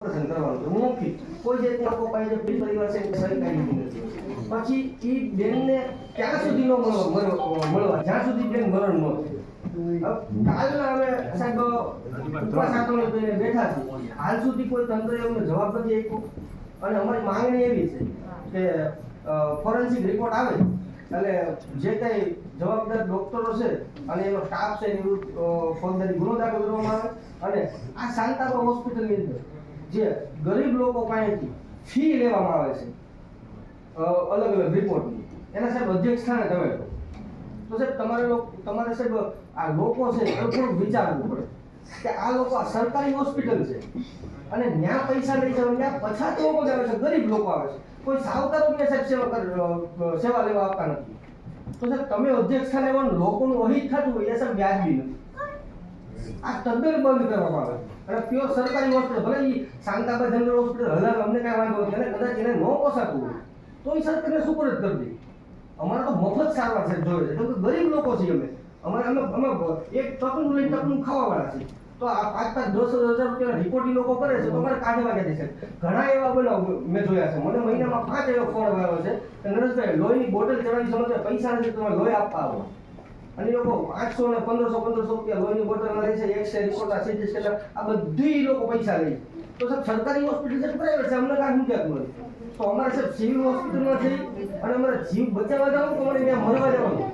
Operation કરવાનું છે મૌખિક કોઈ જાતના લોકો પાસે જે પરિવાર છે સહી કાઢી નથી પછી એ બેનને ત્યાં સુધી નો મળવા જ્યાં સુધી બેન મરણ ન થાય કાલના અમે સાહેબ ઉપવાસ આંદોલન કરીને બેઠા છીએ હાલ સુધી કોઈ તંત્રએ અમને જવાબ નથી આપ્યો અને અમારી માંગણી એવી છે કે ફોરેન્સિક રિપોર્ટ આવે એટલે જે કઈ જવાબદાર ડોક્ટરો છે અને એનો સ્ટાફ છે એની ફોજદારી ગુનો દાખલ કરવામાં આવે અને આ શાંતાબા હોસ્પિટલની અંદર જે ગરીબ લોકો પાસેથી ફી લેવામાં આવે છે અલગ અલગ રિપોર્ટની એના સાહેબ અધ્યક્ષ સ્થાને તમે તો સાહેબ તમારે સાહેબ આ લોકો છે એ થોડું વિચારવું પડે કે આ લોકો આ સરકારી હોસ્પિટલ છે અને ન્યા પૈસા લઈ જવા ત્યાં પછાત લોકો જ આવે છે ગરીબ લોકો આવે છે કોઈ સાવકારો કે સાહેબ સેવા લેવા આપતા નથી તો સાહેબ તમે અધ્યક્ષ સ્થાને પણ લોકોનું અહિત થતું હોય એ સાહેબ વ્યાજબી નથી આ તદ્દન બંધ કરવામાં આવે અને પ્યોર સરકારી હોસ્પિટલ ભલે એ શાંતાબા જનરલ હોસ્પિટલ હલાલ અમને કાંઈ વાંધો નથી અને કદાચ એને ન પોસાતું હોય તો એ સરકારને સુપરત કરી દે અમારે તો મફત સારવાર છે જોઈએ છે કેમ કે ગરીબ લોકો છીએ અમે એક ટકનું લઈને ટકનું ખાવાવાળા છીએ તો આ 5-5 10,000 રૂપિયાના રિપોર્ટિંગ લોકો કરે છે તો અમારે કાઢવા ક્યાંથી છે ઘણા એવા બનાવ મેં જોયા છે મને મહિનામાં 5 એવા ફોન આવ્યો છે કે નરેશભાઈ લોહીની બોટલ ચડાવી સમજે પૈસા નથી તમે લોહી આપવા આવો અને લોકો 800 ને 1500 રૂપિયા લોહીની બોટલ લે છે એક્સરે રિપોર્ટ આ સીટી સ્કેન આ બધી લોકો પૈસા લે તો સાહેબ સરકારી હોસ્પિટલ છે પ્રાઇવેટ છે અમને કાંઈ સમજાતું નથી તો અમારે સાહેબ સિવિલ હોસ્પિટલમાં જઈ અને અમારે જીવ બચાવવા જવાનું તો અમારે ત્યાં મરવા જવાનું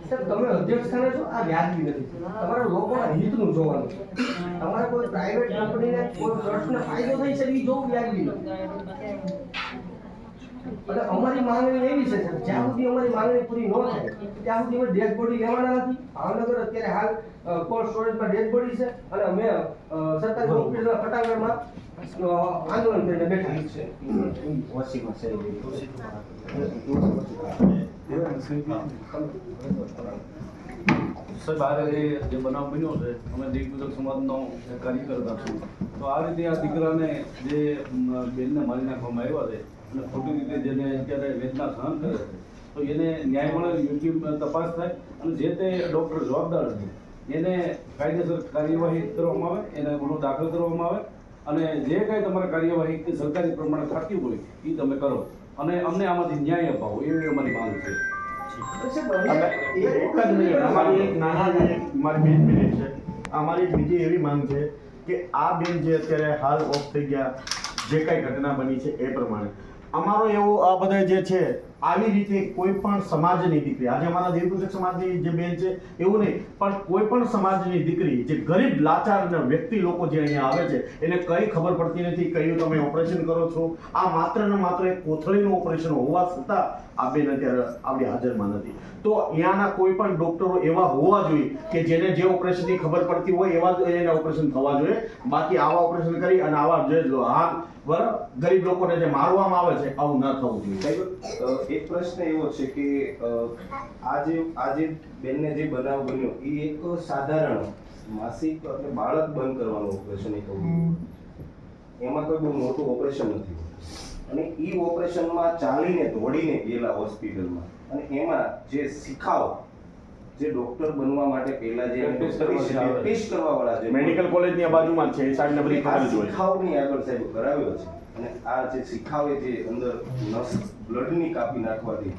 સાહેબ તમે અધ્યક્ષ સ્થાને છો આ વ્યાજબી નથી તમારે લોકોના હિતનું જોવાનું છે તમારે કોઈ પ્રાઇવેટ કંપનીને કોઈ ટ્રસ્ટને ફાયદો થઈ છે એ જોવું વ્યાજબી નથી એટલે અમારી માંગણી એવી છે જ્યાં સુધી અમારી માંગણી પૂરી ન થાય ત્યાં સુધી અમે ડેડ બોડી લેવાના નથી ભાવનગર અત્યારે હાલ કોલ્ડ સ્ટોરેજમાં ડેડ બોડી છે અને અમે સરકારી હોસ્પિટલના ફટાકડમાં આંદોલન કરીને બેઠા છે સાહેબ આ જે બનાવ બન્યો છે અમે દિગ્વિજય સમાજનો કાર્યકર્તા છું તો આ રીતે આ દીકરાને જે બેનને મારી નાખવામાં આવ્યા છે અને ખોટી રીતે જેને અત્યારે વેદના સહન કરે છે તો એને ન્યાય મળે યોગ્ય તપાસ થાય અને જે તે ડૉક્ટર જવાબદાર છે એને કાયદેસર કાર્યવાહી કરવામાં આવે એને ગુનો દાખલ કરવામાં આવે અને જે કાંઈ તમારે કાર્યવાહી સરકારી પ્રમાણે થતી હોય એ તમે કરો અને અમને આમાંથી ન્યાય અપાવો એવી અમારી માંગ છે. અમારી બીજી એવી માંગ છે કે આ બેન જે અત્યારે હાલ ઓફ થઈ ગયા જે કઈ ઘટના બની છે એ પ્રમાણે અમારો એવો આ બધા જે છે આવી રીતે કોઈ પણ સમાજની દીકરી આજે અમારા દેવપૂજક સમાજની જે બેન છે એવું નહીં પણ કોઈ પણ સમાજની દીકરી જે ગરીબ લાચાર અને વ્યક્તિ લોકો જે અહીંયા આવે છે એને કઈ ખબર પડતી નથી કયું તમે ઓપરેશન કરો છો આ માત્ર ને માત્ર એક કોથળીનું ઓપરેશન હોવા છતાં આ બેન અત્યારે આપણી હાજરમાં નથી તો અહીંયાના કોઈ પણ ડોક્ટરો એવા હોવા જોઈએ કે જેને જે ઓપરેશનની ખબર પડતી હોય એવા જ એને ઓપરેશન થવા જોઈએ બાકી આવા ઓપરેશન કરી અને આવા જે હાલ બરાબર ગરીબ લોકોને જે મારવામાં આવે છે આવું ન થવું જોઈએ. એક પ્રશ્ન એવો છે કે આજે બેનને જે બનાવ બન્યો એ એક સાધારણ માસિક એટલે બાળક બંધ કરવાનું ઓપરેશન એક એમાં કોઈ બહુ મોટું ઓપરેશન નથી અને એ ઓપરેશનમાં ચાલીને દોડીને ગયેલા હોસ્પિટલમાં અને એમાં જે શિખાવ જે ડોક્ટર બનવા માટે પહેલા જે ટેસ્ટ કરવા વાળા જે મેડિકલ કોલેજની બાજુમાં છે એ સાઈડને બધી ખબર જ હોય શિખાવની આગળ સાહેબ કરાવ્યો છે અને આ જે શિખાવે જે અંદર નસ બ્લડની કાપી નાખવાથી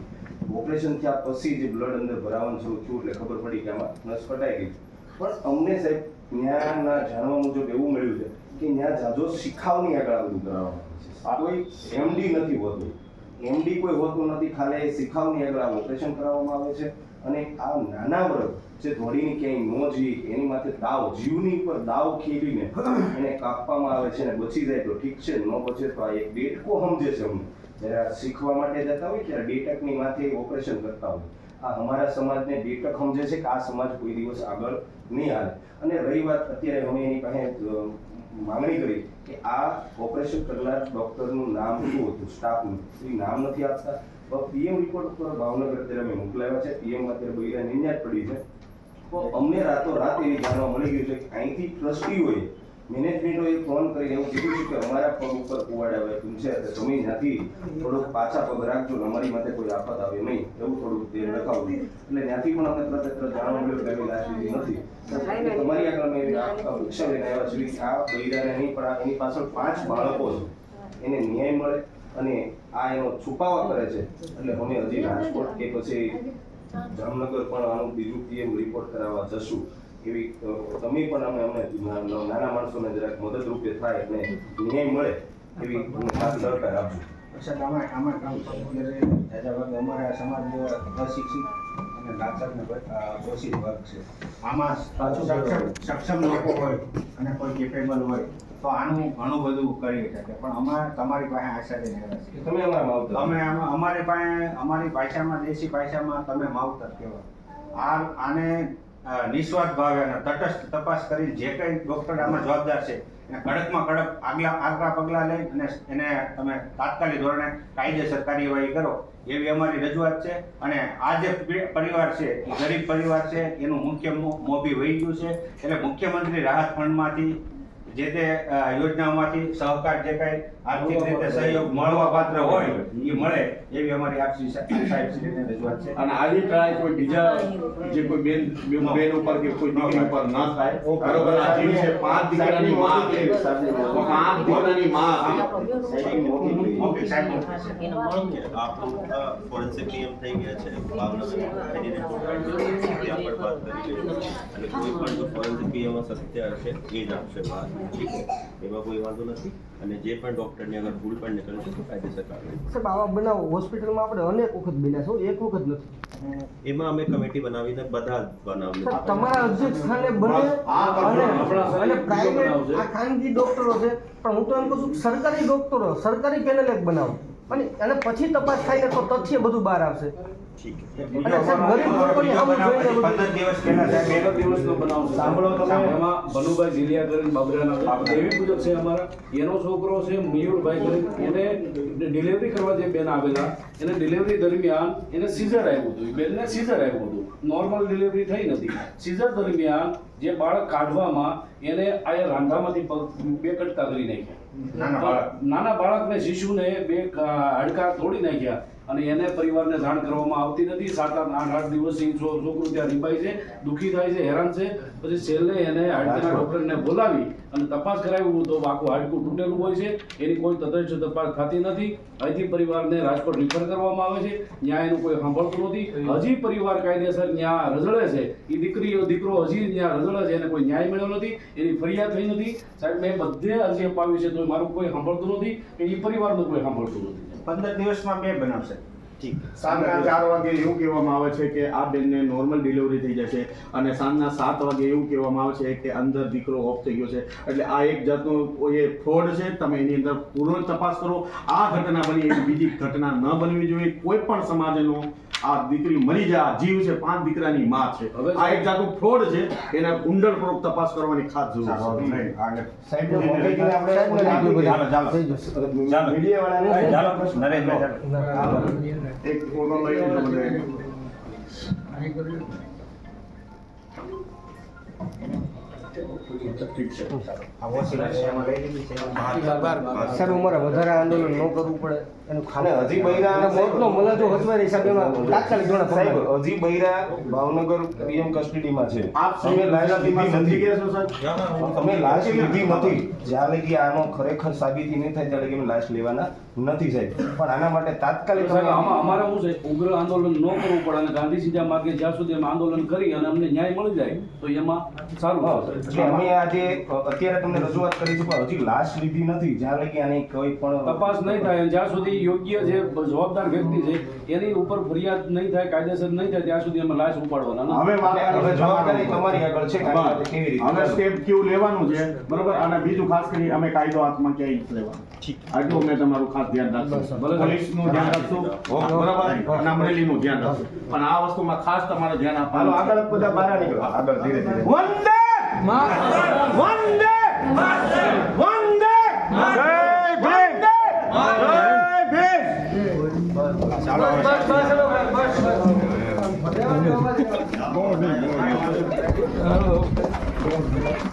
ઓપરેશન થયા પછી જે બ્લડ અંદર ભરાવાનું શરૂ થયું એટલે ખબર પડી કે આમાં નસ કટાઈ ગઈ પણ અમને સાહેબ ન્યાયના જાણવા મુજબ એવું મળ્યું છે કે ન્યા જાજો શિખાવની આગળ આ બધું કરાવવામાં કોઈ એમડી નથી હોતું એમડી કોઈ હોતું નથી ખાલી શિખાવની આગળ આ ઓપરેશન કરાવવામાં આવે છે અને આ નાના વર્ગ જે ધોડીની ક્યાંય ન જઈ એની માથે દાવ જીવની ઉપર દાવ ખેલીને એને કાપવામાં આવે છે અને બચી જાય તો ઠીક છે ન બચે તો આ એક ડેટકો સમજે છે અમને જ્યારે શીખવા માટે જતા હોય ત્યારે ડેટકની માથે ઓપરેશન કરતા હોય આ અમારા સમાજને ડેટક સમજે છે કે આ સમાજ કોઈ દિવસ આગળ નહીં હાલે અને રહી વાત અત્યારે અમે એની પાસે માંગણી કરી કે આ ઓપરેશન કરનાર ડૉક્ટરનું નામ શું હતું સ્ટાફનું એ નામ નથી આપતા પીએમ રિપોર્ટ પર ભાવનગર અત્યારે અમે મોકલાવ્યા છે પીએમ અત્યારે બૈરા નિંજા જ પડી છે તો અમને રાતોરાત એવી જાણવા મળી ગયું છે કે અહીંથી ટ્રસ્ટીઓએ મેનેજમેન્ટોએ ફોન કરીને એવું કીધું છે કે અમારા પગ ઉપર કુવાડ આવે છે એટલે તમે ત્યાંથી થોડુંક પાછા પગ રાખજો ને અમારી માથે કોઈ આફત આવે નહીં એવું થોડુંક ધ્યાન રખાવજો એટલે ત્યાંથી પણ અમે તરત જાણવા મળ્યું કે એવી લાશ લીધી નથી એટલે તમારી આગળ અમે આ ભિક્ષા લઈને આવ્યા છીએ આ બૈરાને નહીં પણ એની પાછળ 5 બાળકો છે એને ન્યાય મળે અને આ એનો છુપાવા કરે છે એટલે અમે હજી રાજકોટ કે પછી જામનગર પણ આનું બીજું પીએમ રિપોર્ટ કરાવવા જશું એવી તમે પણ અમને નાના માણસોને જરાક મદદરૂપે થાય એટલે ન્યાય મળે એવી ખાસ સરકાર આપશું. સાહેબ આમાં કામ અત્યારે જાજા વર્ગ અમારા સમાજ અશિક્ષિત અને લાચાર ને શોષિત વર્ગ છે. આમાં સક્ષમ લોકો હોય અને કોઈ કેપેબલ હોય તો આનું ઘણું બધું કરી શકે, પણ અમારે તમારી પાસે આશા લઈને આવ્યા છીએ. તમે અમારા માવતર તમે અમારી પાસે અમારી ભાષામાં દેશી ભાષામાં તમે માવતર કહેવાય. આને નિસ્વાર્થ ભાવે અને તટસ્થ તપાસ કરી જે કંઈ ડૉક્ટર આમાં જવાબદાર છે એને કડકમાં કડક આગલા પગલાં લઈ અને એને તમે તાત્કાલિક ધોરણે કાયદેસર કાર્યવાહી કરો એવી અમારી રજૂઆત છે. અને આ જે પરિવાર છે એ ગરીબ પરિવાર છે, એનું મુખ્ય મોભી વહી ગયું છે, એટલે મુખ્યમંત્રી રાહત ફંડમાંથી જે તે યોજનાઓમાંથી સહકાર જે કાંઈ આર્થિક રીતે સહયોગ મળવા પાત્ર હોય એ મળે એવી અમારી આપસી સાહેબશ્રીને રજૂઆત છે. અને આવી ટ્રાય કોઈ બીજા જે કોઈ બેન ઉપર કે કોઈ દીકરી ઉપર ન થાય. બરોબર, આ જીવ છે 5 દીકરાની માં છે, 5 દીકરાની માં ઓકે સાહેબ. આપણું ફોરેન્સિક નિયમ થઈ ગયા છે ભાવનગર ત્યાં પણ વાત કરી છે અને કોઈ પણ જો ફોરેન્સિક નિયમમાં સત્ય હશે એ જ આપશે બહાર. ઠીક છે, એમાં કોઈ વાંધો નથી. અને જે પણ ડૉક્ટરની અગર ભૂલ પણ નીકળે છે તો કાયદેસર કાર્યવાહી. સાહેબ આવા બનાવ હોસ્પિટલમાં આપણે અનેક વખત બન્યા છે, એક વખત નથી. એમાં અમે કમિટી બનાવીને બધા જ બનાવીએ. સાહેબ, તમારા અધ્યક્ષ સ્થાને બને અને પ્રાઇવેટ આ ખાનગી ડોક્ટરો છે, પણ હું તો એમ કહું છું કે સરકારી ડોક્ટરો સરકારી પેનલ એક બનાવો અને પછી તપાસ થાય ને તો તથ્ય બધું બહાર આવશે. ઠીક છે. અને સાહેબ ગરીબ લોકોની સામે જોઈને બધું 15 દિવસ પહેલા સાહેબ પહેલો દિવસનો બનાવ છે. સાંભળો તમે, એમાં ભનુભાઈ જીલિયા કરીને બાબરાના દેવી પૂજક છે અમારા, એનો છોકરો છે મયુરભાઈ કરીને, એને ડિલિવરી કરવા જે બેન આવેલા એને ડિલિવરી દરમિયાન એને સીઝર આવ્યું હતું. બેનને સીઝર આવ્યું હતું, નોર્મલ ડિલિવરી થઈ નથી. સીઝર દરમિયાન જે બાળક કાઢવામાં એને આ રાંધામાંથી બે કટકા કરી નાખ્યા. નાના બાળકને શિશુને બે હાડકા તોડી નાખ્યા અને એને પરિવારને જાણ કરવામાં આવતી નથી. 7-8 દિવસથી છોકરું ત્યાં રીબાય છે, દુઃખી થાય છે, હેરાન છે. પછી છેલ્લે એને હાડકાના ડૉક્ટરને બોલાવી અને તપાસ કરાવ્યું તો આખું હાડકું તૂટેલું હોય છે, એની કોઈ તટસ્થ તપાસ થતી નથી. અહીંથી પરિવારને રાજકોટ રિફર કરવામાં આવે છે, ત્યાં એનું કોઈ સાંભળતું નથી. હજી પરિવાર કાયદેસર ત્યાં રઝળે છે, એ દીકરો હજી ત્યાં રઝળે છે, એને કોઈ ન્યાય મળ્યો નથી, એની ફરિયાદ થઈ નથી. સાહેબ મેં બધે અરજી અપાવી છે તો મારું કોઈ સાંભળતું નથી કે એ પરિવારનું કોઈ સાંભળતું નથી. 15 દિવસમાં 2 બનાવશે. ઠીક. સાંજના 4 વાગે એવું કહેવામાં આવે છે કે આ બેનને નોર્મલ ડિલિવરી થઈ જશે અને સાંજના 7 વાગે એવું કહેવામાં આવે છે કે અંદર દીકરો ઓફ થઈ ગયો છે. એટલે આ એક જાતનો એ ફ્રોડ છે. તમે એની અંદર પૂર્વ તપાસ કરો. આ ઘટના બની એવી બીજી ઘટના ન બનવી જોઈએ. કોઈ પણ સમાજનો આ દીકરી મરી જાય, આ જીવ છે, 5 દીકરાની માં છે, આ એક જાતનું ફ્રોડ છે. એના ઊંડાણપૂર્વક તપાસ કરવાની ખાસ જરૂર છે. સાહેબ એક ફોટો લઈ લો બધા. ઠીક છે. સાહેબ અમારે વધારે આંદોલન ન કરવું પડે એનું અને હજી બૈરા મોતનો મલાજો હચવાય સાહેબ એમાં તાત્કાલિક ધોરણે સાહેબ પગલાં. હજી બૈરા ભાવનગર પીએમ કસ્ટડીમાં છે. આપ તમે લાશ લીધી સમજી નથી. ગયા છો સાહેબ? તમે લાશ લીધી નથી. જ્યાં લગી આનો ખરેખર સાબિતી નહીં થાય ત્યાં લગી અમે લાશ લેવાના નથી સાહેબ. પણ આના માટે તાત્કાલિક સાહેબ આમાં અમારે શું છે, ઉગ્ર આંદોલન ન કરવું પડે અને ગાંધી સીધા માર્ગે જ્યાં સુધી અમે આંદોલન કરી અને અમને ન્યાય મળી જાય તો એમાં સારું થશે. એટલે અમે આજે અત્યારે તમને રજૂઆત કરી છે પણ હજી લાશ લીધી નથી. જ્યાં લગી આની કોઈ પણ તપાસ નહીં થાય અને જ્યાં સુધી યોગ્ય જે જવાબદાર વ્યક્તિ છે એની ઉપર ફરિયાદ નહીં થાય, કાયદેસર નહીં થાય ત્યાં સુધી અમે લાશ ઉપાડવાના નથી. હવે વાત હવે જવાબદારી તમારી આગળ છે કે આ રીતે કેવી રીતે હવે સ્ટેપ કેવું લેવાનું છે, બરોબર? અને બીજું ખાસ કરી અમે કાયદો હાથમાં ક્યાંય નથી લેવાનો. આટલું મેં તમારું ખાસ ધ્યાન રાખશું. પોલીસનું ધ્યાન રાખશું, બરાબર, અને અમરેલીનું ધ્યાન રાખશું. પણ આ વસ્તુમાં ખાસ તમારે ધ્યાન હાલો આપવાનું છે. આગળ બધા બહાર નીકળો આગળ ધીરે ધીરે વંદે વંદે વંદે જય ભીમ જય ભીમ. બસ.